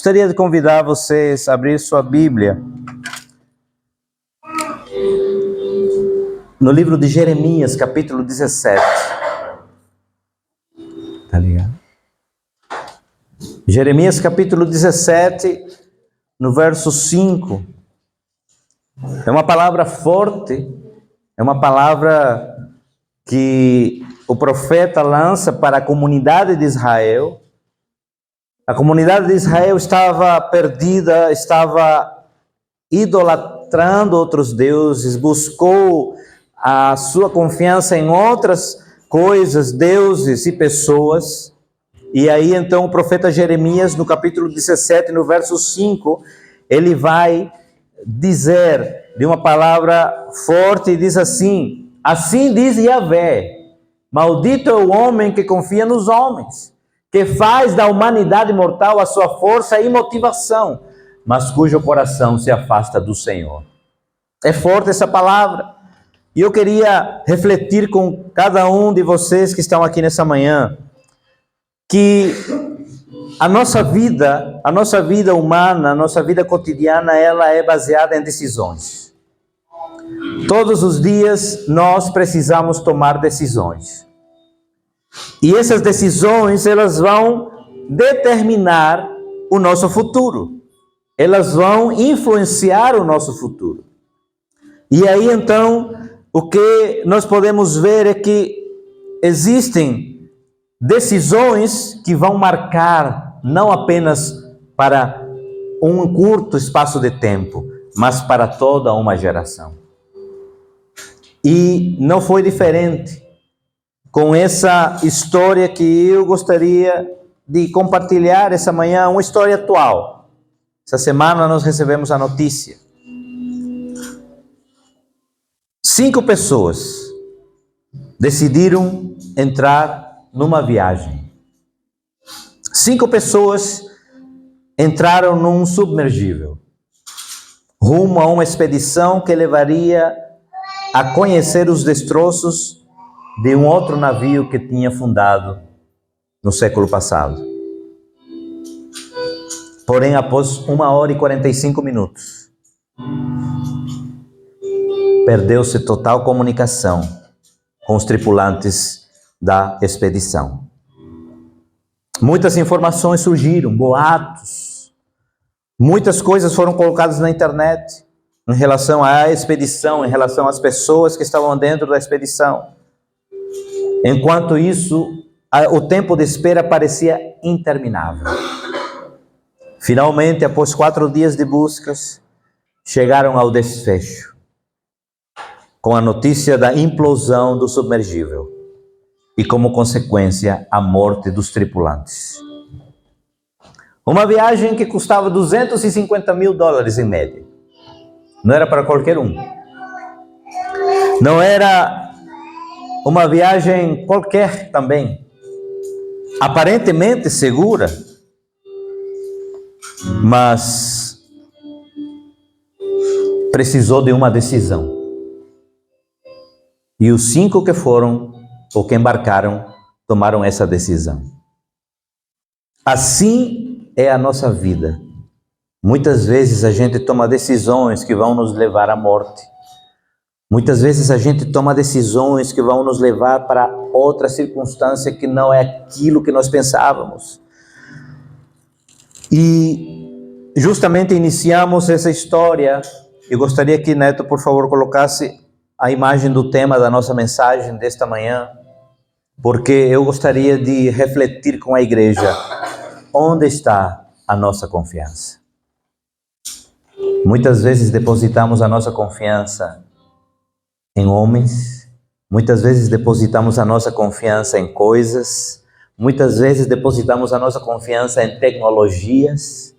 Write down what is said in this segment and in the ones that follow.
Gostaria de convidar vocês a abrir sua Bíblia no livro de Jeremias, capítulo 17. Tá ligado? Jeremias, capítulo 17, no verso 5. É uma palavra forte, é uma palavra que o profeta lança para a comunidade de Israel. A comunidade de Israel estava perdida, estava idolatrando outros deuses, buscou a sua confiança em outras coisas, deuses e pessoas. E aí então o profeta Jeremias, no capítulo 17, no verso 5, ele vai dizer de uma palavra forte e diz assim: assim diz Yahvé, maldito é o homem que confia nos homens, que faz da humanidade mortal a sua força e motivação, mas cujo coração se afasta do Senhor. É forte essa palavra. E eu queria refletir com cada um de vocês que estão aqui nessa manhã, que a nossa vida humana, a nossa vida cotidiana, ela é baseada em decisões. Todos os dias nós precisamos tomar decisões. E essas decisões, elas vão determinar o nosso futuro. Elas vão influenciar o nosso futuro. E aí, então, o que nós podemos ver é que existem decisões que vão marcar não apenas para um curto espaço de tempo, mas para toda uma geração. E não foi diferente com essa história que eu gostaria de compartilhar essa manhã, uma história atual. Essa semana nós recebemos a notícia. 5 pessoas decidiram entrar numa viagem. 5 pessoas entraram num submergível, rumo a uma expedição que levaria a conhecer os destroços de um outro navio que tinha afundado no século passado. Porém, após 1h e 45 minutos, perdeu-se total comunicação com os tripulantes da expedição. Muitas informações surgiram, boatos, muitas coisas foram colocadas na internet em relação à expedição, em relação às pessoas que estavam dentro da expedição. Enquanto isso, o tempo de espera parecia interminável. Finalmente, após 4 dias de buscas, chegaram ao desfecho, com a notícia da implosão do submergível e, como consequência, a morte dos tripulantes. Uma viagem que custava $250 mil em média. Não era para qualquer um. Não era uma viagem qualquer também. Aparentemente segura, mas precisou de uma decisão. E os 5 que foram, ou que embarcaram, tomaram essa decisão. Assim é a nossa vida. Muitas vezes a gente toma decisões que vão nos levar à morte. Muitas vezes a gente toma decisões que vão nos levar para outra circunstância que não é aquilo que nós pensávamos. E justamente iniciamos essa história. Eu gostaria que Neto, por favor, colocasse a imagem do tema da nossa mensagem desta manhã, porque eu gostaria de refletir com a igreja onde está a nossa confiança. Muitas vezes depositamos a nossa confiança em homens, muitas vezes depositamos a nossa confiança em coisas, muitas vezes depositamos a nossa confiança em tecnologias,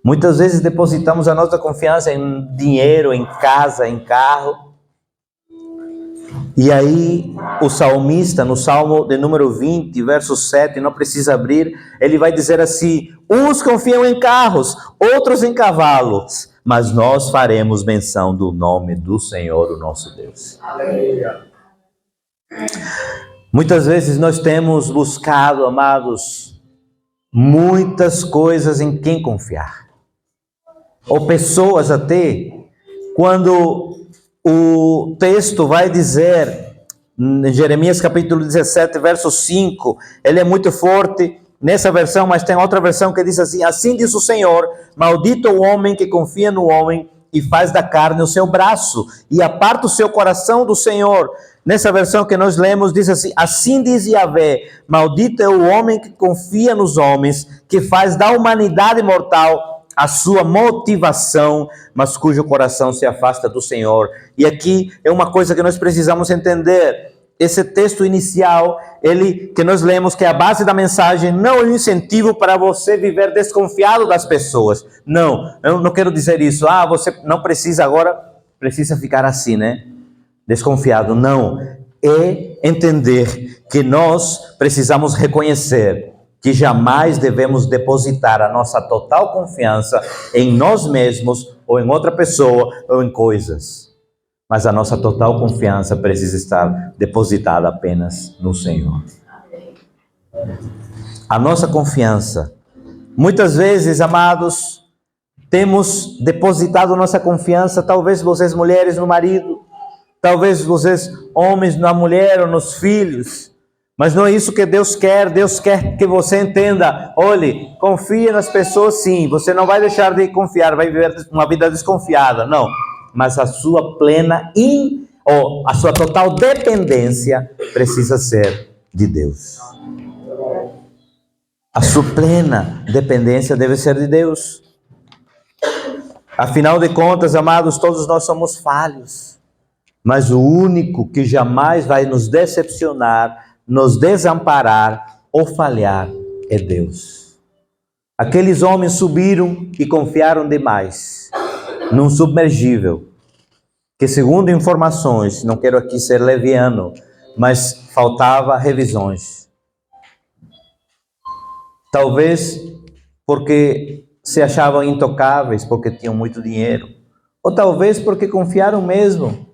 muitas vezes depositamos a nossa confiança em dinheiro, em casa, em carro. E aí o salmista, no Salmo de número 20, verso 7, não precisa abrir, ele vai dizer assim: uns confiam em carros, outros em cavalos, mas nós faremos menção do nome do Senhor, o nosso Deus. Aleluia. Muitas vezes nós temos buscado, amados, muitas coisas em quem confiar. Ou pessoas até, quando o texto vai dizer, em Jeremias capítulo 17, verso 5, ele é muito forte nessa versão, mas tem outra versão que diz assim: assim diz o Senhor, maldito o homem que confia no homem e faz da carne o seu braço, e aparta o seu coração do Senhor. Nessa versão que nós lemos, diz assim: assim diz Yahvé, maldito é o homem que confia nos homens, que faz da humanidade mortal a sua motivação, mas cujo coração se afasta do Senhor. E aqui é uma coisa que nós precisamos entender. Esse texto inicial, ele que nós lemos, que é a base da mensagem, não é um incentivo para você viver desconfiado das pessoas. Não, eu não quero dizer isso. Você não precisa agora, precisa ficar assim, né? Desconfiado. Não, é entender que nós precisamos reconhecer que jamais devemos depositar a nossa total confiança em nós mesmos, ou em outra pessoa, ou em coisas. Mas a nossa total confiança precisa estar depositada apenas no Senhor. A nossa confiança. Muitas vezes, amados, temos depositado nossa confiança, talvez vocês mulheres no marido, talvez vocês homens na mulher ou nos filhos. Mas não é isso que Deus quer. Deus quer que você entenda. Olhe, confie nas pessoas sim. Você não vai deixar de confiar, vai viver uma vida desconfiada. Não. Mas a sua plena ou a sua total dependência precisa ser de Deus. A sua plena dependência deve ser de Deus. Afinal de contas, amados, todos nós somos falhos. Mas o único que jamais vai nos decepcionar, nos desamparar ou falhar é Deus. Aqueles homens subiram e confiaram demais num submergível, que segundo informações, não quero aqui ser leviano, mas faltava revisões. Talvez porque se achavam intocáveis, porque tinham muito dinheiro, ou talvez porque confiaram mesmo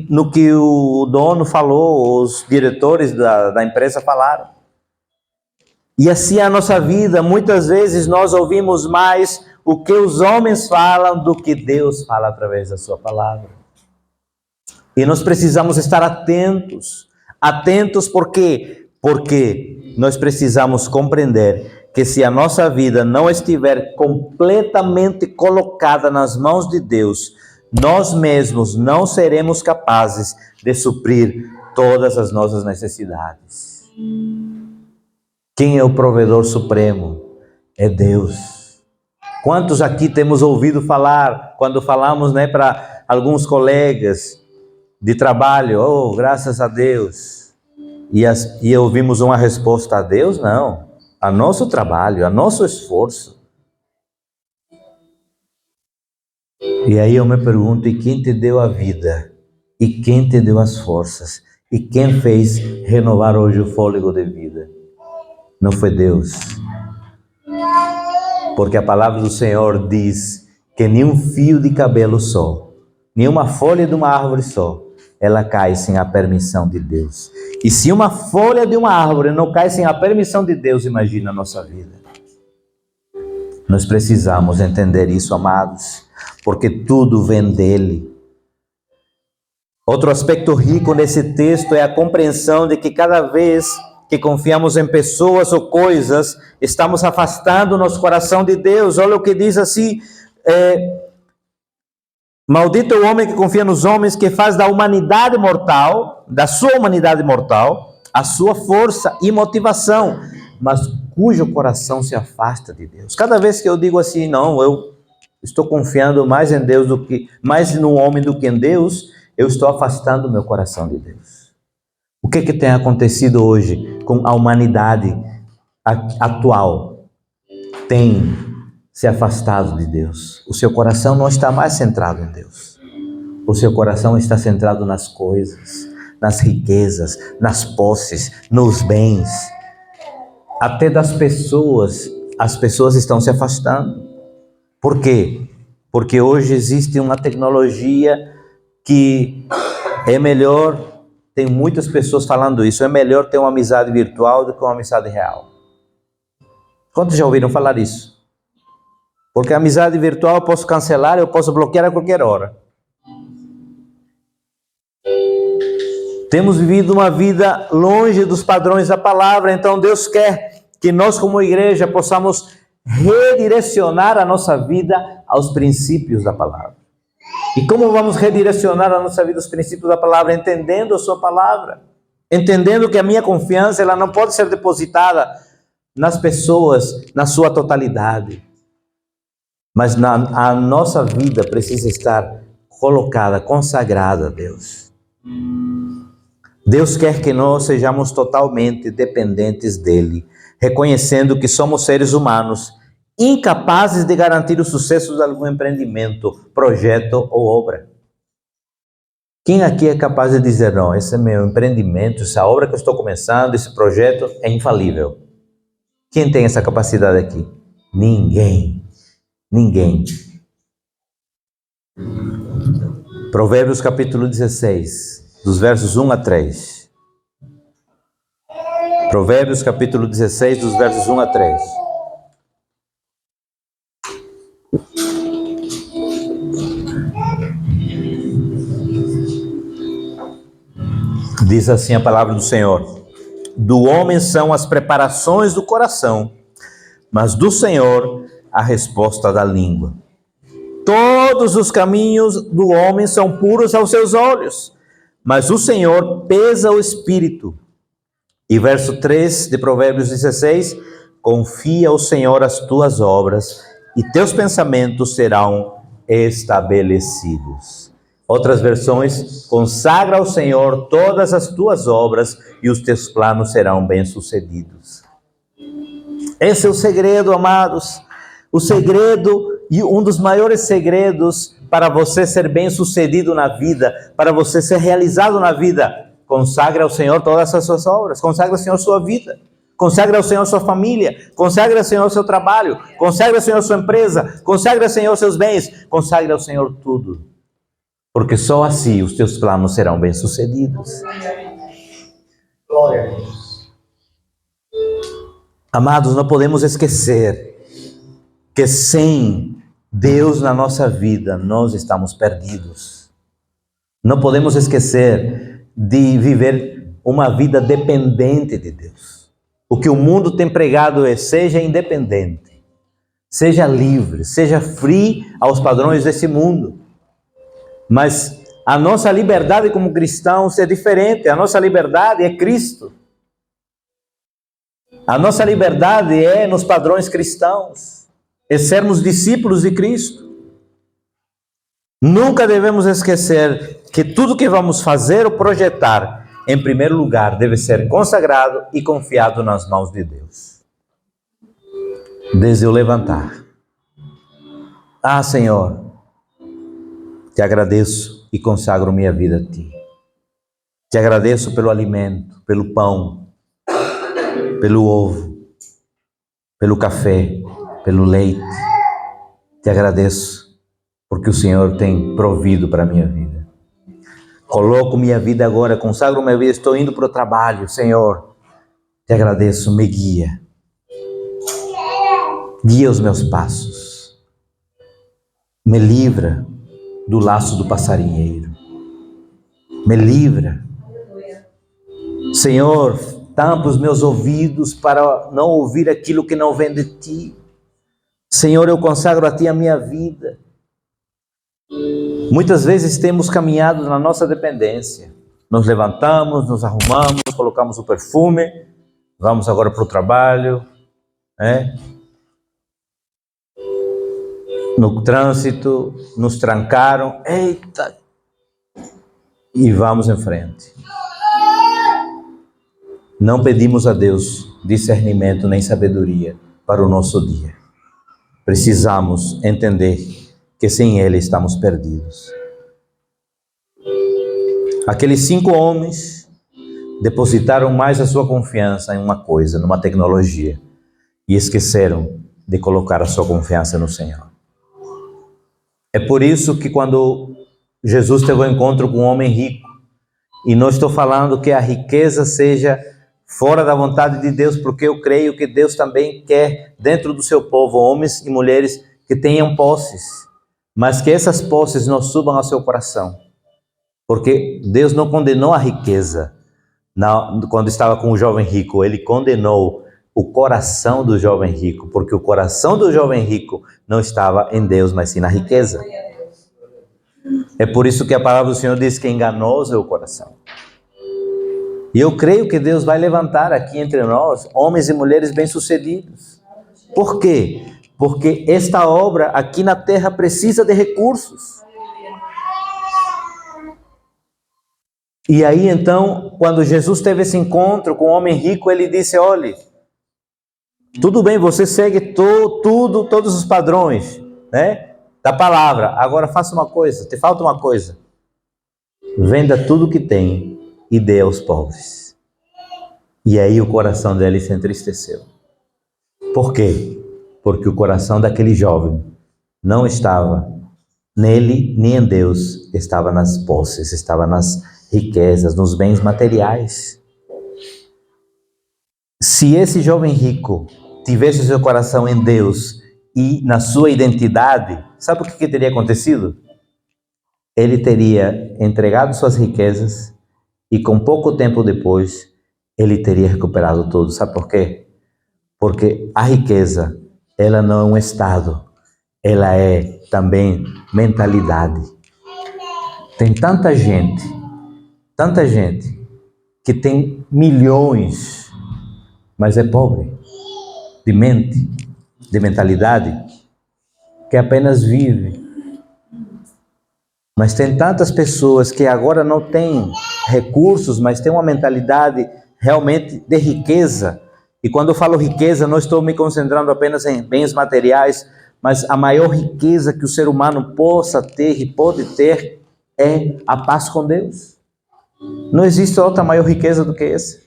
no que o dono falou, os diretores da empresa falaram. E assim é a nossa vida. Muitas vezes nós ouvimos mais o que os homens falam do que Deus fala através da sua palavra. E nós precisamos estar atentos. Atentos por quê? Porque nós precisamos compreender que se a nossa vida não estiver completamente colocada nas mãos de Deus, nós mesmos não seremos capazes de suprir todas as nossas necessidades. Quem é o provedor supremo? É Deus. Quantos aqui temos ouvido falar, quando falamos, para alguns colegas de trabalho, graças a Deus, e ouvimos uma resposta: a Deus não, a nosso trabalho, a nosso esforço. E aí eu me pergunto: e quem te deu a vida? E quem te deu as forças? E quem fez renovar hoje o fôlego de vida? Não foi Deus. Porque a palavra do Senhor diz que nenhum fio de cabelo só, nenhuma folha de uma árvore só, ela cai sem a permissão de Deus. E se uma folha de uma árvore não cai sem a permissão de Deus, imagina a nossa vida. Nós precisamos entender isso, amados, porque tudo vem dele. Outro aspecto rico nesse texto é a compreensão de que cada vez que confiamos em pessoas ou coisas, estamos afastando o nosso coração de Deus. Olha o que diz assim: maldito é o homem que confia nos homens, que faz da humanidade mortal, da sua humanidade mortal, a sua força e motivação, mas cujo coração se afasta de Deus. Cada vez que eu digo assim, não, eu estou confiando mais em Deus mais no homem do que em Deus, eu estou afastando o meu coração de Deus. O que tem acontecido hoje com a humanidade atual? Tem se afastado de Deus. O seu coração não está mais centrado em Deus. O seu coração está centrado nas coisas, nas riquezas, nas posses, nos bens. Até das pessoas, as pessoas estão se afastando. Por quê? Porque hoje existe uma tecnologia que é melhor. Tem muitas pessoas falando isso. É melhor ter uma amizade virtual do que uma amizade real. Quantos já ouviram falar isso? Porque a amizade virtual eu posso cancelar, eu posso bloquear a qualquer hora. Temos vivido uma vida longe dos padrões da palavra, então Deus quer que nós como igreja possamos redirecionar a nossa vida aos princípios da palavra. E como vamos redirecionar a nossa vida aos princípios da palavra? Entendendo a sua palavra. Entendendo que a minha confiança ela não pode ser depositada nas pessoas, na sua totalidade. Mas a nossa vida precisa estar colocada, consagrada a Deus. Deus quer que nós sejamos totalmente dependentes dEle, reconhecendo que somos seres humanos, incapazes de garantir o sucesso de algum empreendimento, projeto ou obra. Quem aqui é capaz de dizer, não, esse é meu empreendimento, essa obra que eu estou começando, esse projeto é infalível? Quem tem essa capacidade aqui? Ninguém. Ninguém. Provérbios capítulo 16. Dos versos 1 a 3. Provérbios capítulo 16, dos versos 1 a 3. Diz assim a palavra do Senhor: do homem são as preparações do coração, mas do Senhor a resposta da língua. Todos os caminhos do homem são puros aos seus olhos, mas o Senhor pesa o espírito. E verso 3 de Provérbios 16, confia ao Senhor as tuas obras, e teus pensamentos serão estabelecidos. Outras versões, consagra ao Senhor todas as tuas obras, e os teus planos serão bem-sucedidos. Esse é o segredo, amados. O segredo, e um dos maiores segredos para você ser bem-sucedido na vida, para você ser realizado na vida, consagre ao Senhor todas as suas obras, consagre ao Senhor sua vida, consagre ao Senhor sua família, consagre ao Senhor seu trabalho, consagre ao Senhor sua empresa, consagre ao Senhor seus bens, consagre ao Senhor tudo, porque só assim os teus planos serão bem-sucedidos. Glória a Deus. Amados, não podemos esquecer que sem Deus na nossa vida, nós estamos perdidos. Não podemos esquecer de viver uma vida dependente de Deus. O que o mundo tem pregado é: seja independente, seja livre, seja free aos padrões desse mundo. Mas a nossa liberdade como cristãos é diferente. A nossa liberdade é Cristo. A nossa liberdade é nos padrões cristãos, é sermos discípulos de Cristo. Nunca devemos esquecer que tudo que vamos fazer ou projetar, em primeiro lugar, deve ser consagrado e confiado nas mãos de Deus. Desde o levantar. Ah, Senhor, te agradeço e consagro minha vida a Ti. Te agradeço pelo alimento, pelo pão, pelo ovo, pelo café, pelo leite. Te agradeço porque o Senhor tem provido para a minha vida. Coloco minha vida agora, consagro minha vida, estou indo para o trabalho, Senhor. Te agradeço, me guia. Guia os meus passos. Me livra do laço do passarinheiro. Me livra. Senhor, tampa os meus ouvidos para não ouvir aquilo que não vem de Ti. Senhor, eu consagro a Ti a minha vida. Muitas vezes temos caminhado na nossa dependência. Nos levantamos, nos arrumamos, colocamos o perfume, vamos agora para o trabalho, no trânsito, nos trancaram, eita, e vamos em frente. Não pedimos a Deus discernimento nem sabedoria para o nosso dia. Precisamos entender que sem Ele estamos perdidos. Aqueles 5 homens depositaram mais a sua confiança em uma coisa, numa tecnologia, e esqueceram de colocar a sua confiança no Senhor. É por isso que quando Jesus teve um encontro com um homem rico, e não estou falando que a riqueza seja fora da vontade de Deus, porque eu creio que Deus também quer, dentro do seu povo, homens e mulheres que tenham posses, mas que essas posses não subam ao seu coração, porque Deus não condenou a riqueza quando estava com o jovem rico, ele condenou o coração do jovem rico, porque o coração do jovem rico não estava em Deus, mas sim na riqueza. É por isso que a palavra do Senhor diz que enganoso é o coração. E eu creio que Deus vai levantar aqui entre nós homens e mulheres bem-sucedidos. Por quê? Porque esta obra aqui na terra precisa de recursos. E aí então, quando Jesus teve esse encontro com o homem rico, ele disse: olhe, tudo bem, você segue todos os padrões, né, da palavra. Agora faça uma coisa, te falta uma coisa. Venda tudo que tem e dê aos pobres. E aí o coração dele se entristeceu. Por quê? Porque o coração daquele jovem não estava nele nem em Deus, estava nas posses, estava nas riquezas, nos bens materiais. Se esse jovem rico tivesse o seu coração em Deus e na sua identidade, sabe o que teria acontecido? Ele teria entregado suas riquezas e com pouco tempo depois, ele teria recuperado tudo. Sabe por quê? Porque a riqueza, ela não é um estado, ela é também mentalidade. Tem tanta gente que tem milhões, mas é pobre de mente, de mentalidade, que apenas vive. Mas tem tantas pessoas que agora não têm recursos, mas têm uma mentalidade realmente de riqueza. E quando eu falo riqueza, não estou me concentrando apenas em bens materiais, mas a maior riqueza que o ser humano possa ter e pode ter é a paz com Deus. Não existe outra maior riqueza do que essa.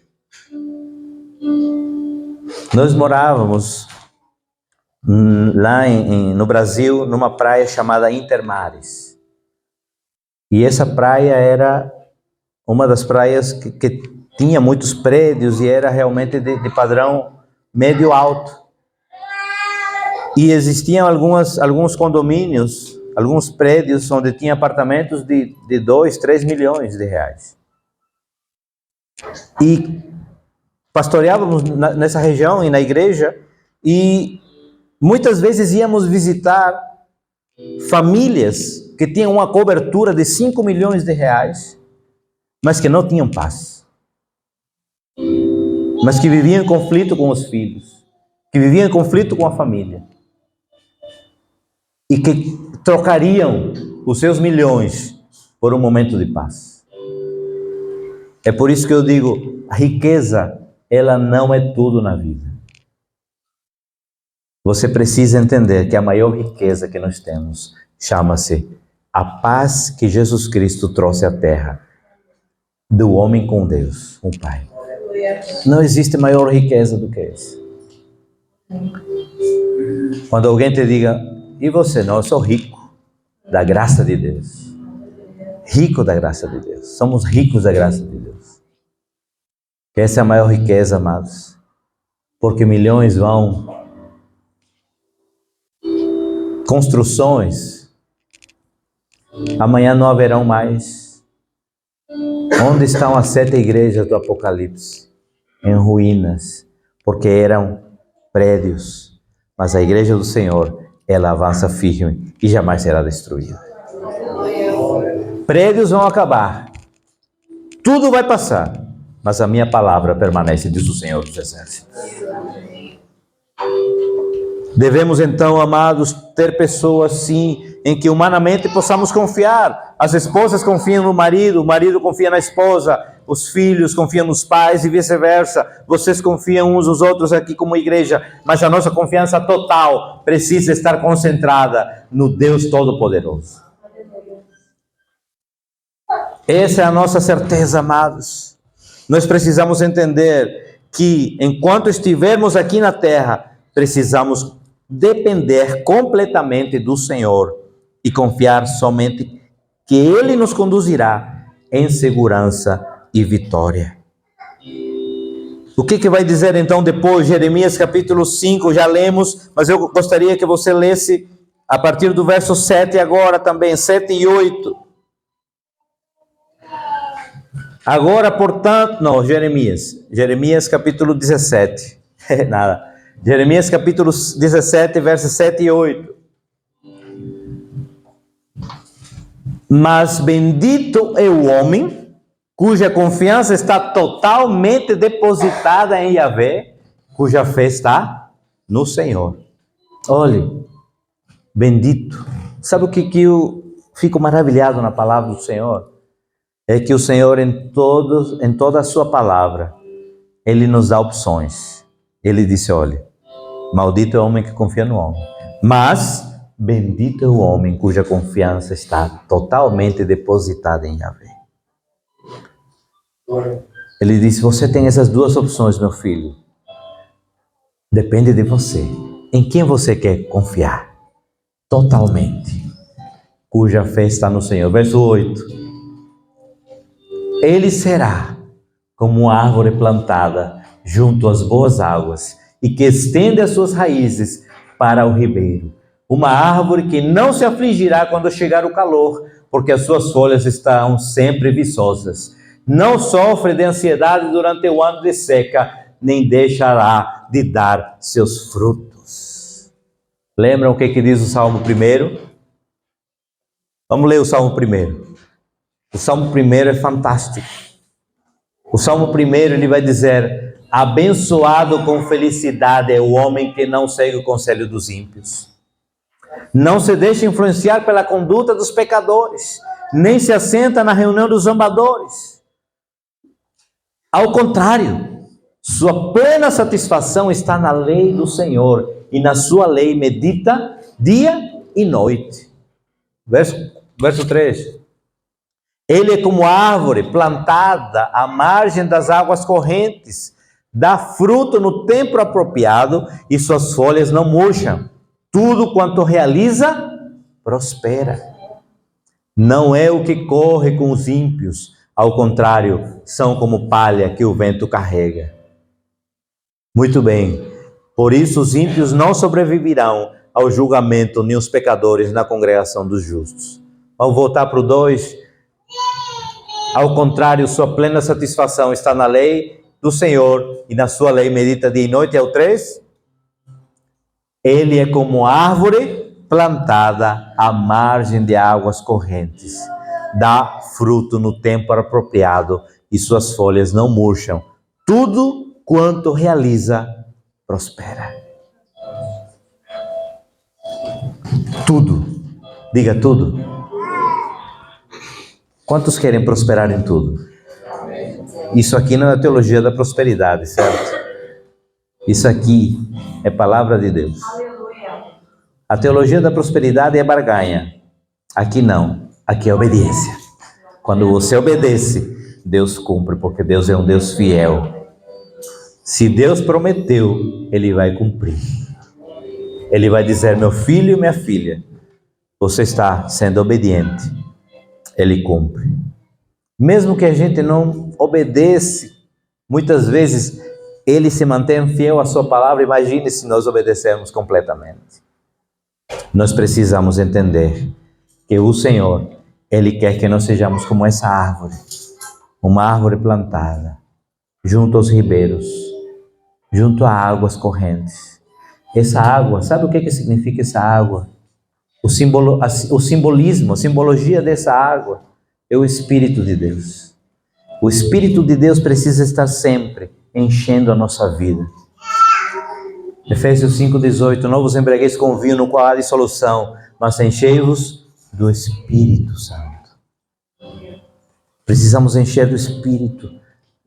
Nós morávamos lá no Brasil, numa praia chamada Intermares. E essa praia era uma das praias que tinha muitos prédios e era realmente de padrão médio alto. E existiam alguns condomínios, alguns prédios onde tinha apartamentos de 2, 3 milhões de reais. E pastoreávamos nessa região e na igreja, e muitas vezes íamos visitar famílias que tinham uma cobertura de 5 milhões de reais, mas que não tinham paz. Mas que viviam em conflito com os filhos, que viviam em conflito com a família. E que trocariam os seus milhões por um momento de paz. É por isso que eu digo, a riqueza, ela não é tudo na vida. Você precisa entender que a maior riqueza que nós temos chama-se a paz que Jesus Cristo trouxe à terra, do homem com Deus, o Pai. Não existe maior riqueza do que essa. Quando alguém te diga, e você? Não, eu sou rico da graça de Deus. Rico da graça de Deus. Somos ricos da graça de Deus. Essa é a maior riqueza, amados. Porque milhões vão. Construções. Amanhã não haverão mais. Onde estão as 7 igrejas do Apocalipse? Em ruínas. Porque eram prédios. Mas a igreja do Senhor, ela avança firme e jamais será destruída. Prédios vão acabar. Tudo vai passar. Mas a minha palavra permanece, diz o Senhor dos Exércitos. Devemos então, amados, ter pessoas sim, em que humanamente possamos confiar. As esposas confiam no marido, o marido confia na esposa, os filhos confiam nos pais e vice-versa. Vocês confiam uns nos outros aqui como igreja, mas a nossa confiança total precisa estar concentrada no Deus Todo-Poderoso. Essa é a nossa certeza, amados. Nós precisamos entender que enquanto estivermos aqui na terra, precisamos depender completamente do Senhor e confiar somente que Ele nos conduzirá em segurança e vitória. O que vai dizer então depois? Jeremias capítulo 5, já lemos, mas eu gostaria que você lesse a partir do verso 7 agora também, 7 e 8. Agora, portanto, não, Jeremias capítulo 17, nada, Jeremias capítulo 17, versos 7 e 8. Mas bendito é o homem cuja confiança está totalmente depositada em Yahvé, cuja fé está no Senhor. Olhe, bendito. Sabe o que eu fico maravilhado na palavra do Senhor? É que o Senhor, em toda a sua palavra, Ele nos dá opções. Ele disse, olha, maldito é o homem que confia no homem, mas bendito é o homem cuja confiança está totalmente depositada em Yahvé. Ele disse, você tem essas duas opções, meu filho. Depende de você. Em quem você quer confiar? Totalmente. Cuja fé está no Senhor. Verso 8. Ele será como uma árvore plantada junto às boas águas e que estende as suas raízes para o ribeiro. Uma árvore que não se afligirá quando chegar o calor, porque as suas folhas estão sempre viçosas. Não sofre de ansiedade durante o ano de seca, nem deixará de dar seus frutos. Lembram o que diz o Salmo 1? Vamos ler o Salmo 1. O Salmo 1 é fantástico. O Salmo 1 ele vai dizer, abençoado com felicidade é o homem que não segue o conselho dos ímpios. Não se deixa influenciar pela conduta dos pecadores, nem se assenta na reunião dos zombadores. Ao contrário, sua plena satisfação está na lei do Senhor, e na sua lei medita dia e noite. Verso 3. Ele é como árvore plantada à margem das águas correntes, dá fruto no tempo apropriado e suas folhas não murcham. Tudo quanto realiza, prospera. Não é o que corre com os ímpios, ao contrário, são como palha que o vento carrega. Muito bem, por isso os ímpios não sobreviverão ao julgamento, nem os pecadores na congregação dos justos. Vamos voltar para o 2. Ao contrário, sua plena satisfação está na lei do Senhor, e na sua lei medita dia e noite. É o 3. Ele é como árvore plantada à margem de águas correntes. Dá fruto no tempo apropriado, e suas folhas não murcham. Tudo quanto realiza, prospera. Tudo. Diga tudo. Quantos querem prosperar em tudo? Isso aqui não é a teologia da prosperidade, certo? Isso aqui é palavra de Deus. A teologia da prosperidade é barganha. Aqui não. Aqui é obediência. Quando você obedece, Deus cumpre, porque Deus é um Deus fiel. Se Deus prometeu, Ele vai cumprir. Ele vai dizer, meu filho e minha filha, você está sendo obediente. Ele cumpre. Mesmo que a gente não obedece, muitas vezes Ele se mantém fiel à sua palavra. Imagine se nós obedecermos completamente. Nós precisamos entender que o Senhor, Ele quer que nós sejamos como essa árvore, uma árvore plantada junto aos ribeiros, junto a águas correntes. Essa água, sabe o que significa essa água? O simbolismo, a simbologia dessa água é o Espírito de Deus. O Espírito de Deus precisa estar sempre enchendo a nossa vida. Efésios 5,18, não vos embriagueis com vinho no qual há dissolução, mas enchei-vos do Espírito Santo. Precisamos encher do Espírito.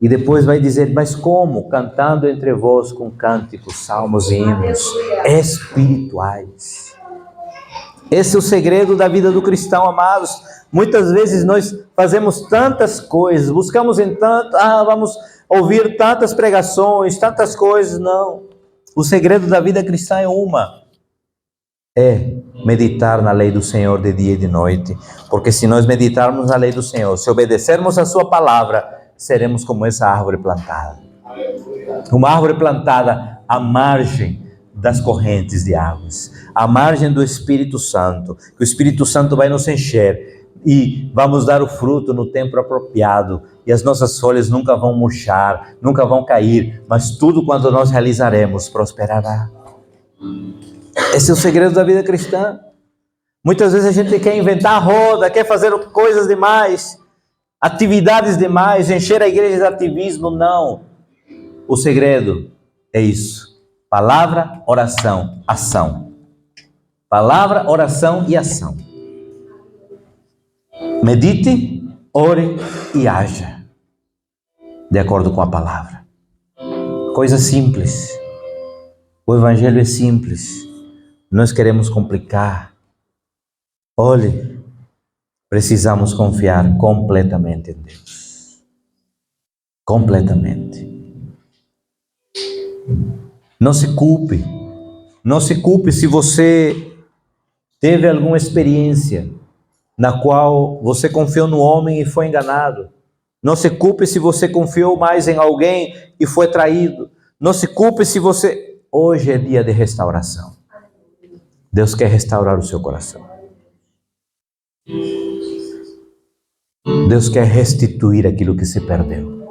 E depois vai dizer, mas como? Cantando entre vós com cânticos, salmos e hinos espirituais. Esse é o segredo da vida do cristão, amados. Muitas vezes nós fazemos tantas coisas, buscamos em tanto, vamos ouvir tantas pregações, tantas coisas, não. O segredo da vida cristã é meditar na lei do Senhor de dia e de noite, porque se nós meditarmos na lei do Senhor, se obedecermos a sua palavra, seremos como essa árvore plantada. Uma árvore plantada à margem das correntes de águas, à margem do Espírito Santo, que o Espírito Santo vai nos encher e vamos dar o fruto no tempo apropriado, e as nossas folhas nunca vão murchar, nunca vão cair, mas tudo quanto nós realizaremos prosperará. Esse é o segredo da vida cristã. Muitas vezes a gente quer inventar roda, quer fazer coisas demais, atividades demais, encher a igreja de ativismo. Não. O segredo é isso: palavra, oração, ação. Palavra, oração e ação. Medite, ore e haja de acordo com a palavra. Coisa simples. O evangelho é simples. Nós queremos complicar. Olhe, precisamos confiar completamente em Deus. Completamente. Não se culpe. Não se culpe se você teve alguma experiência na qual você confiou no homem e foi enganado. Não se culpe se você confiou mais em alguém e foi traído. Não se culpe se você... Hoje é dia de restauração. Deus quer restaurar o seu coração. Deus quer restituir aquilo que se perdeu.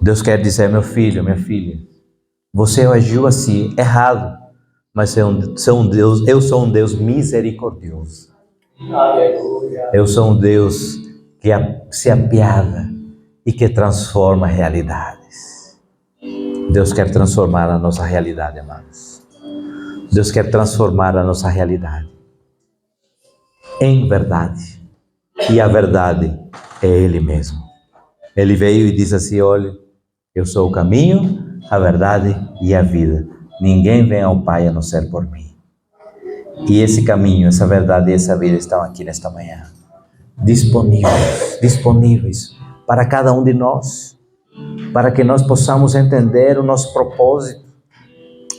Deus quer dizer: meu filho, minha filha, você agiu assim, errado, mas eu sou um Deus misericordioso. Eu sou um Deus que se apiada e que transforma realidades. Deus quer transformar a nossa realidade, amados. Deus quer transformar a nossa realidade em verdade. E a verdade é Ele mesmo. Ele veio e disse assim: olha, eu sou o caminho, a verdade e a vida. Ninguém vem ao Pai a não ser por mim. E esse caminho, essa verdade e essa vida estão aqui nesta manhã, disponíveis para cada um de nós, para que nós possamos entender o nosso propósito.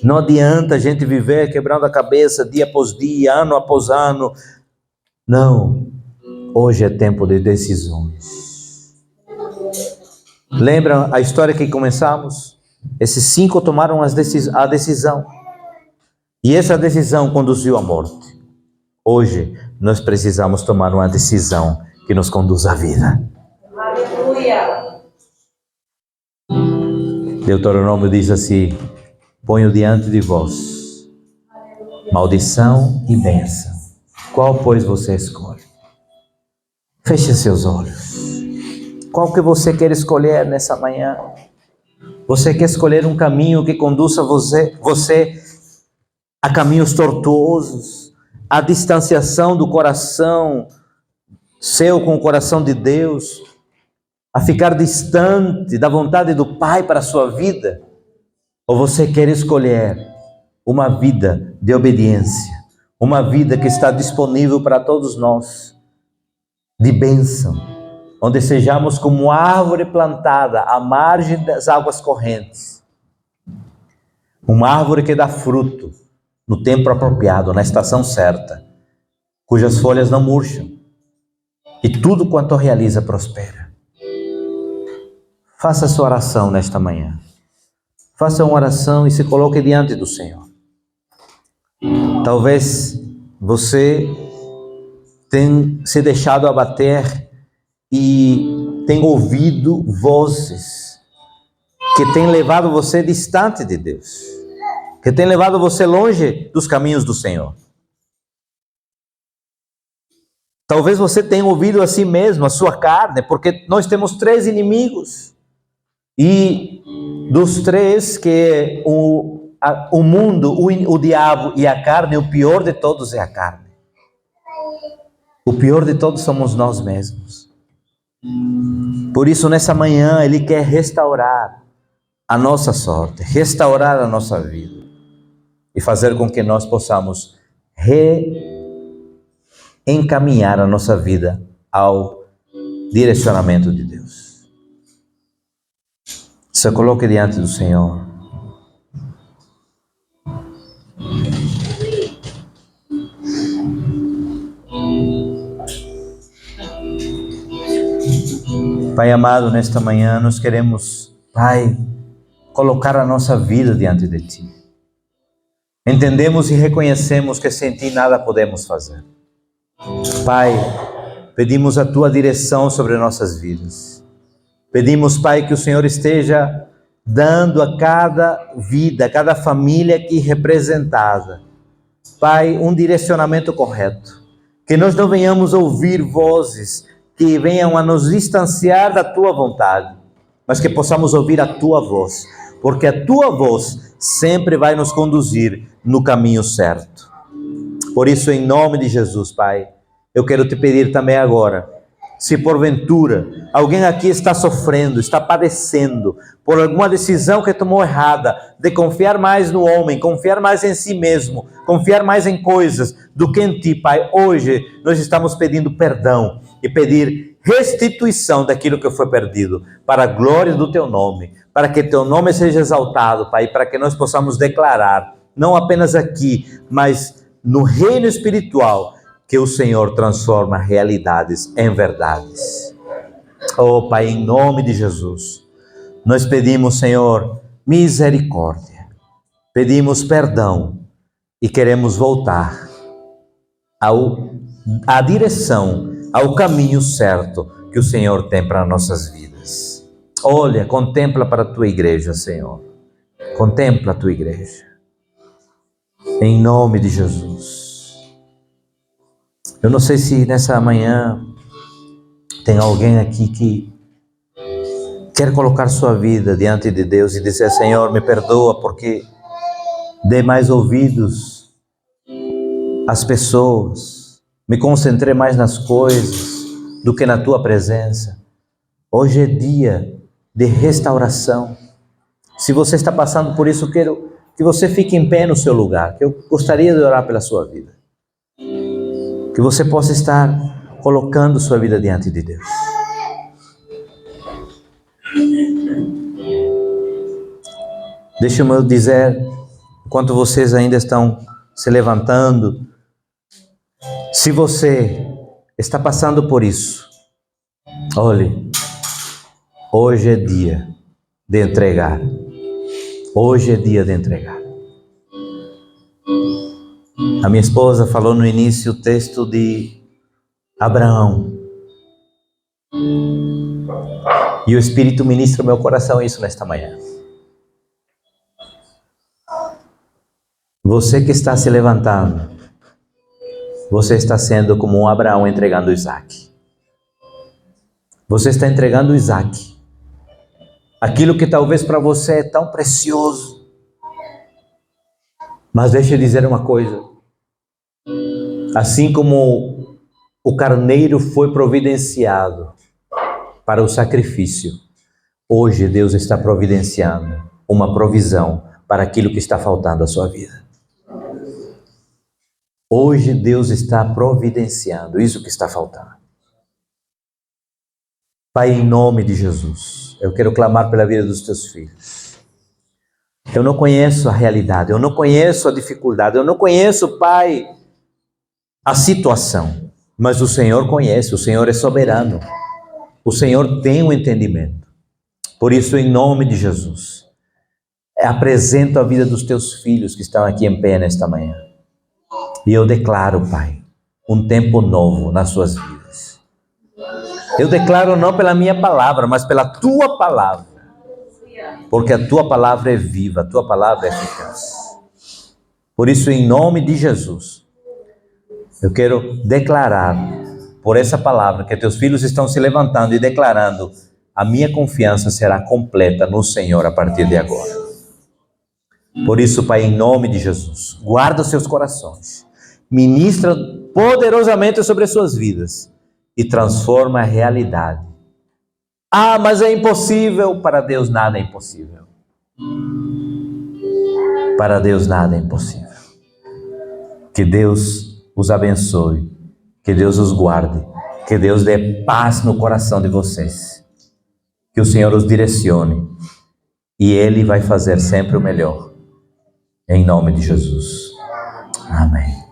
Não adianta a gente viver quebrando a cabeça dia após dia, ano após ano. Não, hoje é tempo de decisões. Lembra a história que começamos? Esses 5 tomaram a decisão. E essa decisão conduziu à morte. Hoje, nós precisamos tomar uma decisão que nos conduz à vida. Aleluia! Deuteronômio diz assim: ponho diante de vós maldição e bênção. Qual, pois, você escolhe? Feche seus olhos. Qual que você quer escolher nessa manhã? Você quer escolher um caminho que conduza você a caminhos tortuosos, a distanciação do coração seu com o coração de Deus, a ficar distante da vontade do Pai para a sua vida? Ou você quer escolher uma vida de obediência, uma vida que está disponível para todos nós, de bênção, onde sejamos como árvore plantada à margem das águas correntes, uma árvore que dá fruto no tempo apropriado, na estação certa, cujas folhas não murcham, e tudo quanto realiza prospera. Faça a sua oração nesta manhã. Faça uma oração e se coloque diante do Senhor. Talvez você tenha se deixado abater e tenha ouvido vozes que têm levado você distante de Deus, que têm levado você longe dos caminhos do Senhor. Talvez você tenha ouvido a si mesmo, a sua carne, porque nós temos 3 inimigos. E dos 3, que é o mundo, o diabo e a carne, o pior de todos é a carne. O pior de todos somos nós mesmos. Por isso, nessa manhã, Ele quer restaurar a nossa sorte, restaurar a nossa vida e fazer com que nós possamos reencaminhar a nossa vida ao direcionamento de Deus. Se coloque diante do Senhor. Pai amado, nesta manhã nós queremos Pai, colocar a nossa vida diante de Ti. Entendemos e reconhecemos que sem Ti nada podemos fazer. Pai, pedimos a Tua direção sobre nossas vidas. Pedimos, Pai, que o Senhor esteja dando a cada vida, a cada família aqui representada, Pai, um direcionamento correto. Que nós não venhamos ouvir vozes que venham a nos distanciar da Tua vontade, mas que possamos ouvir a Tua voz, porque a Tua voz sempre vai nos conduzir no caminho certo. Por isso, em nome de Jesus, Pai, eu quero te pedir também agora, se porventura alguém aqui está sofrendo, está padecendo por alguma decisão que tomou errada, de confiar mais no homem, confiar mais em si mesmo, confiar mais em coisas do que em Ti, Pai, hoje nós estamos pedindo perdão e pedir restituição daquilo que foi perdido, para a glória do Teu nome, para que Teu nome seja exaltado, Pai, para que nós possamos declarar, não apenas aqui, mas no reino espiritual, que o Senhor transforma realidades em verdades. Oh, Pai, em nome de Jesus, nós pedimos, Senhor, misericórdia, pedimos perdão e queremos voltar à direção, ao caminho certo que o Senhor tem para nossas vidas. Olha, contempla para a Tua igreja, Senhor, contempla a Tua igreja, em nome de Jesus. Eu não sei se nessa manhã tem alguém aqui que quer colocar sua vida diante de Deus e dizer: Senhor, me perdoa porque dei mais ouvidos às pessoas, me concentrei mais nas coisas do que na Tua presença. Hoje é dia de restauração. Se você está passando por isso, quero que você fique em pé no seu lugar, que eu gostaria de orar pela sua vida. Que você possa estar colocando sua vida diante de Deus. Deixa-me dizer, enquanto vocês ainda estão se levantando, se você está passando por isso, olhe, hoje é dia de entregar. Hoje é dia de entregar. A minha esposa falou no início o texto de Abraão. E o Espírito ministra no meu coração isso nesta manhã. Você que está se levantando, você está sendo como um Abraão entregando Isaac. Você está entregando Isaac. Aquilo que talvez para você é tão precioso. Mas deixa eu dizer uma coisa. Assim como o carneiro foi providenciado para o sacrifício, hoje Deus está providenciando uma provisão para aquilo que está faltando à sua vida. Hoje Deus está providenciando isso que está faltando. Pai, em nome de Jesus, eu quero clamar pela vida dos Teus filhos. Eu não conheço a realidade, eu não conheço a dificuldade, eu não conheço, Pai, a situação, mas o Senhor conhece, o Senhor é soberano, o Senhor tem um entendimento. Por isso, em nome de Jesus, apresento a vida dos Teus filhos que estão aqui em pé nesta manhã. E eu declaro, Pai, um tempo novo nas suas vidas. Eu declaro não pela minha palavra, mas pela Tua palavra. Porque a Tua palavra é viva, a Tua palavra é eficaz. Por isso, em nome de Jesus, eu quero declarar por essa palavra que Teus filhos estão se levantando e declarando: a minha confiança será completa no Senhor a partir de agora. Por isso, Pai, em nome de Jesus, guarda os seus corações, ministra poderosamente sobre as suas vidas e transforma a realidade. Ah, mas é impossível. Para Deus nada é impossível. Para Deus nada é impossível. Que Deus os abençoe, que Deus os guarde, que Deus dê paz no coração de vocês, que o Senhor os direcione e Ele vai fazer sempre o melhor, em nome de Jesus. Amém.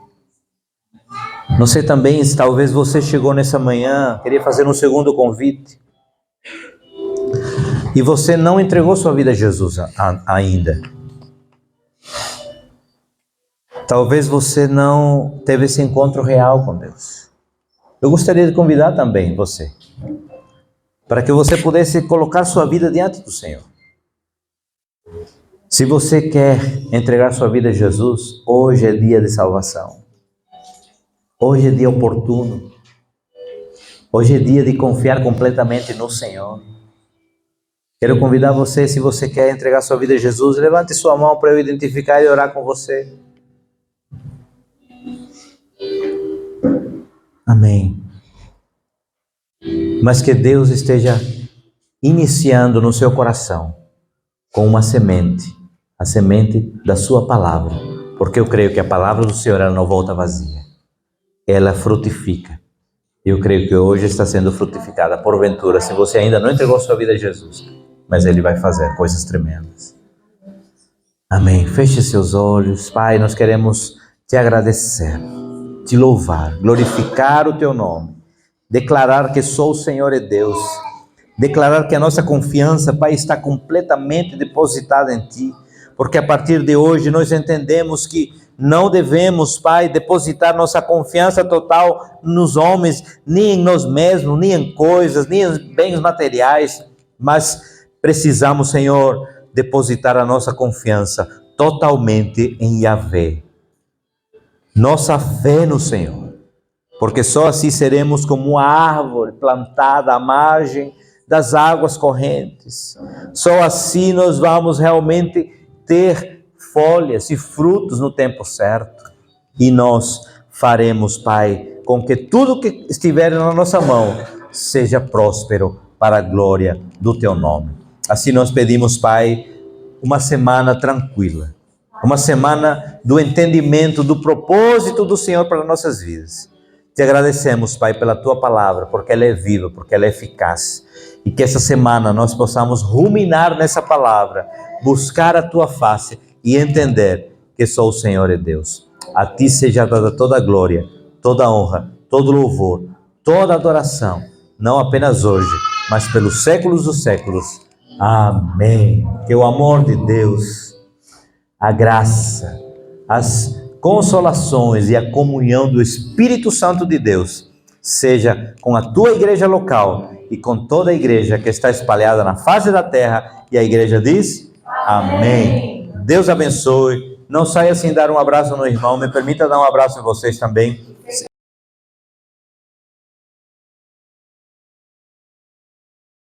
Não sei também se talvez você chegou nessa manhã, queria fazer um segundo convite. e você não entregou sua vida a Jesus ainda. Talvez você não teve esse encontro real com Deus. Eu gostaria de convidar também você, para que você pudesse colocar sua vida diante do Senhor. Se você quer entregar sua vida a Jesus, hoje é dia de salvação. Hoje é dia oportuno. Hoje é dia de confiar completamente no Senhor. Quero convidar você, se você quer entregar sua vida a Jesus, levante sua mão para eu identificar e orar com você. Amém. Mas que Deus esteja iniciando no seu coração com uma semente, a semente da sua palavra, porque eu creio que a palavra do Senhor ela não volta vazia, ela frutifica. Eu creio que hoje está sendo frutificada. Porventura, se você ainda não entregou sua vida a Jesus, mas Ele vai fazer coisas tremendas. Amém. Feche seus olhos. Pai, nós queremos te agradecer, te louvar, glorificar o teu nome, declarar que só o Senhor é Deus, declarar que a nossa confiança, Pai, está completamente depositada em Ti, porque a partir de hoje nós entendemos que não devemos, Pai, depositar nossa confiança total nos homens, nem em nós mesmos, nem em coisas, nem em bens materiais, mas precisamos, Senhor, depositar a nossa confiança totalmente em Yahvé. Nossa fé no Senhor, porque só assim seremos como uma árvore plantada à margem das águas correntes. Só assim nós vamos realmente ter folhas e frutos no tempo certo. E nós faremos, Pai, com que tudo que estiver na nossa mão seja próspero para a glória do Teu nome. Assim nós pedimos, Pai, uma semana tranquila, uma semana do entendimento do propósito do Senhor para nossas vidas. Te agradecemos, Pai, pela Tua palavra, porque ela é viva, porque ela é eficaz. E que essa semana nós possamos ruminar nessa palavra, buscar a Tua face e entender que só o Senhor é Deus. A Ti seja dada toda a glória, toda a honra, todo o louvor, toda a adoração, não apenas hoje, mas pelos séculos dos séculos. Amém. Que o amor de Deus, a graça, as consolações e a comunhão do Espírito Santo de Deus seja com a tua igreja local e com toda a igreja que está espalhada na face da terra. E a igreja diz: amém. Deus abençoe. Não saia sem dar um abraço no irmão. Me permita dar um abraço em vocês também.